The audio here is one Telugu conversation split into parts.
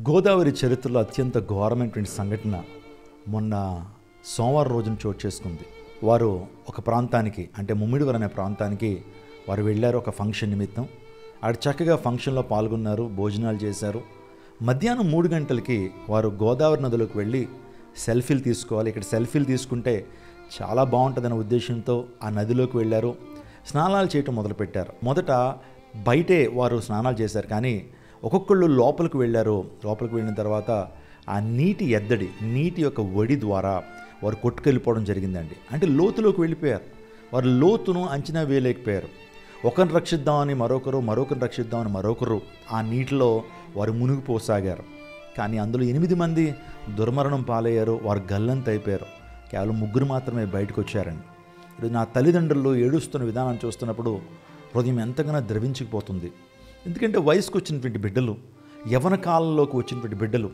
గోదావరి చరిత్రలో అత్యంత ఘోరమైనటువంటి సంఘటన మొన్న సోమవారం రోజున చోటు చేసుకుంది. వారు ఒక ప్రాంతానికి, అంటే ముమ్మిడివరం అనే ప్రాంతానికి వారు వెళ్ళారు ఒక ఫంక్షన్ నిమిత్తం. అక్కడ చక్కగా ఫంక్షన్లో పాల్గొన్నారు, భోజనాలు చేశారు. మధ్యాహ్నం 3 గంటలకి వారు గోదావరి నదిలోకి వెళ్ళి సెల్ఫీలు తీసుకోవాలి, ఇక్కడ సెల్ఫీలు తీసుకుంటే చాలా బాగుంటుందనే ఉద్దేశంతో ఆ నదిలోకి వెళ్ళారు. స్నానాలు చేయటం మొదలుపెట్టారు. మొదట బయటే వారు స్నానాలు చేశారు, కానీ ఒక్కొక్కళ్ళు లోపలికి వెళ్ళారు. లోపలికి వెళ్ళిన తర్వాత ఆ నీటి ఎద్దడి, నీటి యొక్క ఒడి ద్వారా వారు కొట్టుకెళ్ళిపోవడం జరిగిందండి. అంటే లోతులోకి వెళ్ళిపోయారు. వారు లోతును అంచనా వేయలేకపోయారు. ఒకరిని రక్షిద్దామని మరొకరిని రక్షిద్దామని మరొకరు ఆ నీటిలో వారు మునిగిపోసాగారు. కానీ అందులో 8 మంది దుర్మరణం పాలయ్యారు. వారు గల్లంత అయిపోయారు. కేవలం 3 మాత్రమే బయటకు వచ్చారండి. ఇప్పుడు నా తల్లిదండ్రులు ఏడుస్తున్న విధానం చూస్తున్నప్పుడు హృదయం ఎంతగానో ద్రవించిపోతుంది. ఎందుకంటే వయసుకు వచ్చినటువంటి బిడ్డలు, యవ్వన కాలంలోకి వచ్చినటువంటి బిడ్డలు,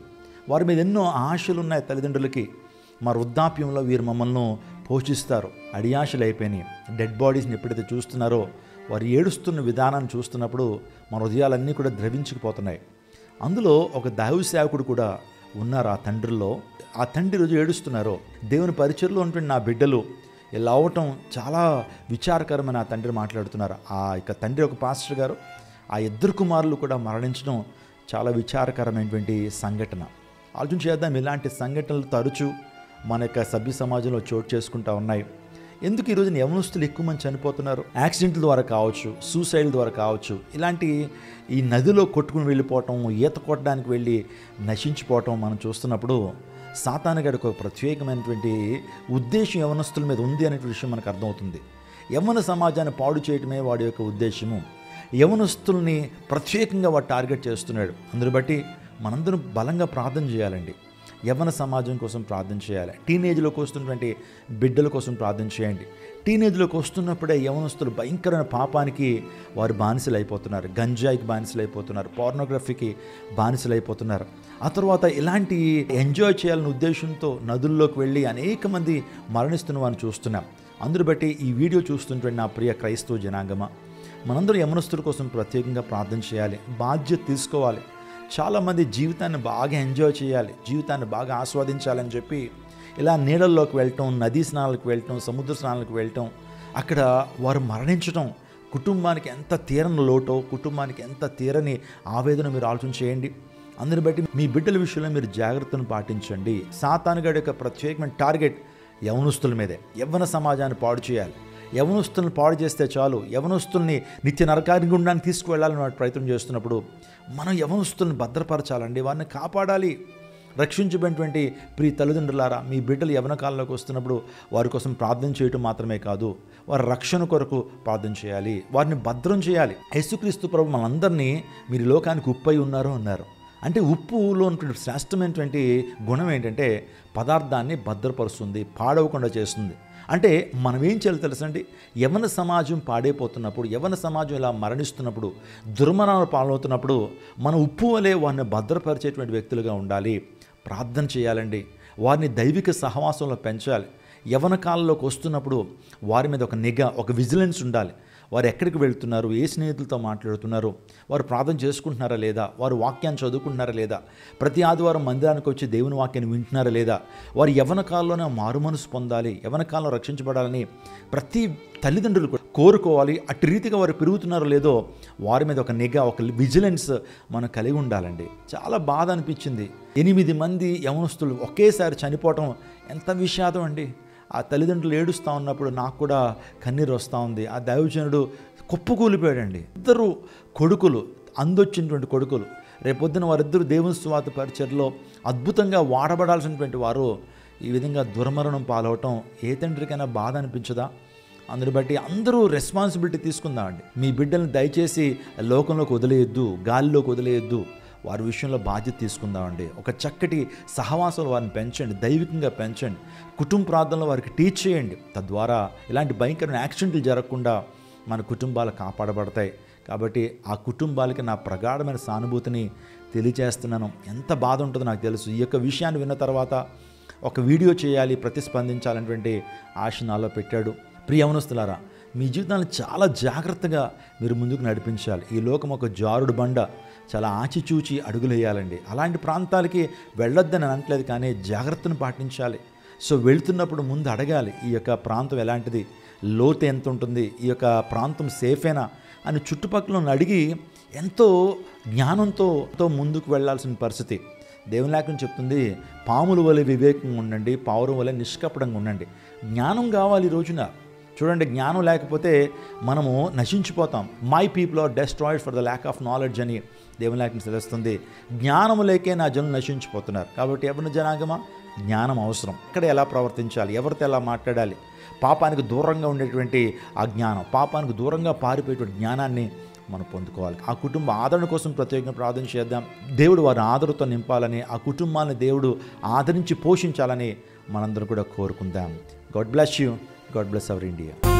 వారి మీద ఎన్నో ఆశలు ఉన్నాయి తల్లిదండ్రులకి. మా వృద్ధాప్యంలో వీరు మమ్మల్ని పోషిస్తారు, అడియాశలు అయిపోయినాయి. డెడ్ బాడీస్ని ఎప్పుడైతే చూస్తున్నారో వారు ఏడుస్తున్న విధానాన్ని చూస్తున్నప్పుడు మన హృదయాలన్నీ కూడా ద్రవించుకుపోతున్నాయి. అందులో ఒక దైవ సేవకుడు కూడా ఉన్నారు ఆ తండ్రిలో. ఆ తండ్రి రోజు ఏడుస్తున్నారు. దేవుని పరిచయలో ఉన్నటువంటి నా బిడ్డలు ఇలా అవటం చాలా విచారకరమని ఆ తండ్రి మాట్లాడుతున్నారు. ఆ యొక్క తండ్రి ఒక పాస్టర్ గారు, ఆ 2 కుమారులు కూడా మరణించడం చాలా విచారకరమైనటువంటి సంఘటన. ఆలోచన చేద్దాం, ఇలాంటి సంఘటనలు తరచూ మన యొక్క సభ్య సమాజంలో చోటు చేసుకుంటూ ఉన్నాయి. ఎందుకు ఈరోజు యవనస్తులు ఎక్కువ మంది చనిపోతున్నారు? యాక్సిడెంట్ల ద్వారా కావచ్చు, సూసైడ్ ద్వారా కావచ్చు. ఇలాంటి ఈ నదిలో కొట్టుకుని వెళ్ళిపోవటం, ఈత కొట్టడానికి వెళ్ళి నశించిపోవటం మనం చూస్తున్నప్పుడు సాతానుగాడికి ఒక ప్రత్యేకమైనటువంటి ఉద్దేశం యవనస్తుల మీద ఉంది అనే విషయం మనకు అర్థమవుతుంది. యవ్వన సమాజాన్ని పాడు చేయటమే వాడి యొక్క ఉద్దేశము. యవనస్తుల్ని ప్రత్యేకంగా వాడు టార్గెట్ చేస్తున్నాడు. అందుని బట్టి మనందరం బలంగా ప్రార్థన చేయాలండి. యవ్వన సమాజం కోసం ప్రార్థన చేయాలి. టీనేజ్లోకి వస్తున్నటువంటి బిడ్డల కోసం ప్రార్థన చేయండి. టీనేజ్లోకి వస్తున్నప్పుడే యవనస్తులు భయంకరమైన పాపానికి వారు బానిసలు అయిపోతున్నారు. గంజాయికి బానిసలు అయిపోతున్నారు, పోర్నోగ్రఫీకి బానిసలు అయిపోతున్నారు. ఆ తర్వాత ఇలాంటి ఎంజాయ్ చేయాలనే ఉద్దేశంతో నదుల్లోకి వెళ్ళి అనేక మంది మరణిస్తున్న వారిని చూస్తున్నాం. అందుని బట్టి ఈ వీడియో చూస్తున్నటువంటి నా ప్రియ క్రైస్తవ జనాంగమా, మనందరూ యవనస్తుల కోసం ప్రత్యేకంగా ప్రార్థన చేయాలి, బాధ్యత తీసుకోవాలి. చాలామంది జీవితాన్ని బాగా ఎంజాయ్ చేయాలి, జీవితాన్ని బాగా ఆస్వాదించాలని చెప్పి ఇలా నీళ్ళల్లోకి వెళ్ళటం, నదీ స్నానాలకు వెళ్ళటం, సముద్ర స్నానాలకు వెళ్ళటం, అక్కడ వారు మరణించటం కుటుంబానికి ఎంత తీరని లోటో, కుటుంబానికి ఎంత తీరని ఆవేదన మీరు ఆలోచన చేయండి. అందుని బట్టి మీ బిడ్డల విషయంలో మీరు జాగ్రత్తను పాటించండి. సాతానుగాడి యొక్క ప్రత్యేకమైన టార్గెట్ యవనస్తుల మీదే. యవ్వన సమాజాన్ని పాడు చేయాలి. యవనస్తుల్ని పాడు చేస్తే చాలు, యవనస్తుల్ని నిత్య నరకానికి గుండానికి తీసుకువెళ్ళాలని వాడు ప్రయత్నం చేస్తున్నప్పుడు మనం యవనస్తుల్ని భద్రపరచాలండి, వారిని కాపాడాలి. రక్షించబడినటువంటి ప్రియ తల్లిదండ్రులారా, మీ బిడ్డలు యవ్వన కాలంలోకి వస్తున్నప్పుడు వారి కోసం ప్రార్థన చేయటం మాత్రమే కాదు, వారి రక్షణ కొరకు ప్రార్థన చేయాలి, వారిని భద్రం చేయాలి. యేసుక్రీస్తు ప్రభు మనందరినీ మీరు లోకానికి ఉప్పై ఉన్నారు అన్నారు. అంటే ఉప్పులో ఉన్నటువంటి శ్రేష్టమైనటువంటి గుణం ఏంటంటే పదార్థాన్ని భద్రపరుస్తుంది, పాడవకుండా చేస్తుంది. అంటే మనం ఏం చేయాలి తెలుసండి? యవ్వన సమాజం పాడైపోతున్నప్పుడు, యవ్వన సమాజం ఇలా మరణిస్తున్నప్పుడు, దుర్మరణాలు పాలవుతున్నప్పుడు మనం ఉప్పు వలె వారిని భద్రపరిచేటువంటి వ్యక్తులుగా ఉండాలి. ప్రార్థన చేయాలండి, వారిని దైవిక సహవాసంలో పెంచాలి. యవ్వన కాలంలోకి వస్తున్నప్పుడు వారి మీద ఒక నిఘా, ఒక విజిలెన్స్ ఉండాలి. వారు ఎక్కడికి వెళ్తున్నారు, ఏ స్నేహితులతో మాట్లాడుతున్నారు, వారు ప్రార్థన చేసుకుంటున్నారా లేదా, వారు వాక్యాన్ని చదువుకుంటున్నారా లేదా, ప్రతి ఆదివారం మందిరానికి వచ్చి దేవుని వాక్యాన్ని వింటున్నారా లేదా, వారు యవ్వన కాలంలోనే మారు మనసు పొందాలి, యవ్వన కాలంలో రక్షించబడాలని ప్రతి తల్లిదండ్రులు కోరుకోవాలి. అటు రీతిగా వారు పెరుగుతున్నారో లేదో వారి మీద ఒక నిఘా, ఒక విజిలెన్స్ మనం కలిగి ఉండాలండి. చాలా బాధ అనిపించింది. 8 మంది యవనస్తులు ఒకేసారి చనిపోవటం ఎంత విషాదం అండి. ఆ తల్లిదండ్రులు ఏడుస్తూ ఉన్నప్పుడు నాకు కూడా కన్నీరు వస్తూ ఉంది. ఆ దైవజనుడు కుప్పకూలిపోయాడండి. 2 కొడుకులు, అందొచ్చినటువంటి కొడుకులు, రేపొద్దున వారిద్దరూ దేవుని సువార్త పరిచర్లో అద్భుతంగా వాడబడాల్సినటువంటి వారు ఈ విధంగా దుర్మరణం పాలవటం ఏ తండ్రికైనా బాధ అనిపించదా? అందుని బట్టి అందరూ రెస్పాన్సిబిలిటీ తీసుకుందామండి. మీ బిడ్డల్ని దయచేసి లోకంలోకి వదిలేయొద్దు, గాలిలోకి వదిలేయొద్దు. వారి విషయంలో బాధ్యత తీసుకుందామండి. ఒక చక్కటి సహవాసం వారిని పెంచండి, దైవికంగా పెంచండి. కుటుంబ ప్రార్థనలో వారికి టీచ్ చేయండి. తద్వారా ఇలాంటి భయంకరమైన యాక్సిడెంట్లు జరగకుండా మన కుటుంబాలు కాపాడబడతాయి. కాబట్టి ఆ కుటుంబాలకి నా ప్రగాఢమైన సానుభూతిని తెలియజేస్తున్నాను. ఎంత బాధ ఉంటుందో నాకు తెలుసు. ఈ యొక్క విషయాన్ని విన్న తర్వాత ఒక వీడియో చేయాలి, ప్రతిస్పందించాలనేటువంటి ఆశ నాలో పెట్టాడు. ప్రియ యవనస్తులారా, మీ జీవితాన్ని చాలా జాగ్రత్తగా మీరు ముందుకు నడిపించాలి. ఈ లోకం ఒక జారుడు బండ, చాలా ఆచిచూచి అడుగులేయాలండి. అలాంటి ప్రాంతాలకి వెళ్ళొద్దని అనట్లేదు, కానీ జాగ్రత్తను పాటించాలి. సో వెళ్తున్నప్పుడు ముందు అడగాలి, ఈ యొక్క ప్రాంతం ఎలాంటిది, లోతు ఎంత ఉంటుంది, ఈ యొక్క ప్రాంతం సేఫేనా అని చుట్టుపక్కల అడిగి ఎంతో జ్ఞానంతో ముందుకు వెళ్ళాల్సిన పరిస్థితి. దేవుని లేఖనం చెప్తుంది, పాముల వలె వివేకంగా ఉండండి, పావురం వలె నిష్కపటంగా ఉండండి. జ్ఞానం కావాలి ఈ రోజున. చూడండి, జ్ఞానం లేకపోతే మనము నశించిపోతాం. My people are destroyed for the lack of knowledge అని దేవుని లేఖనం తెలుస్తుంది. జ్ఞానము లేకే నా జనులు నశించిపోతున్నారు. కాబట్టి ఎవరిని జనాగమా, జ్ఞానం అవసరం. ఎక్కడ ఎలా ప్రవర్తించాలి, ఎవరితో ఎలా మాట్లాడాలి, పాపానికి దూరంగా ఉండేటువంటి ఆ జ్ఞానం, పాపానికి దూరంగా పారిపోయేటువంటి జ్ఞానాన్ని మనం పొందుకోవాలి. ఆ కుటుంబ ఆదరణ కోసం ప్రత్యేకంగా ప్రార్థన చేద్దాం. దేవుడు వారి ఆదరణతో నింపాలని, ఆ కుటుంబాన్ని దేవుడు ఆదరించి పోషించాలని మనందరం కూడా కోరుకుందాం. God bless you. God bless our India.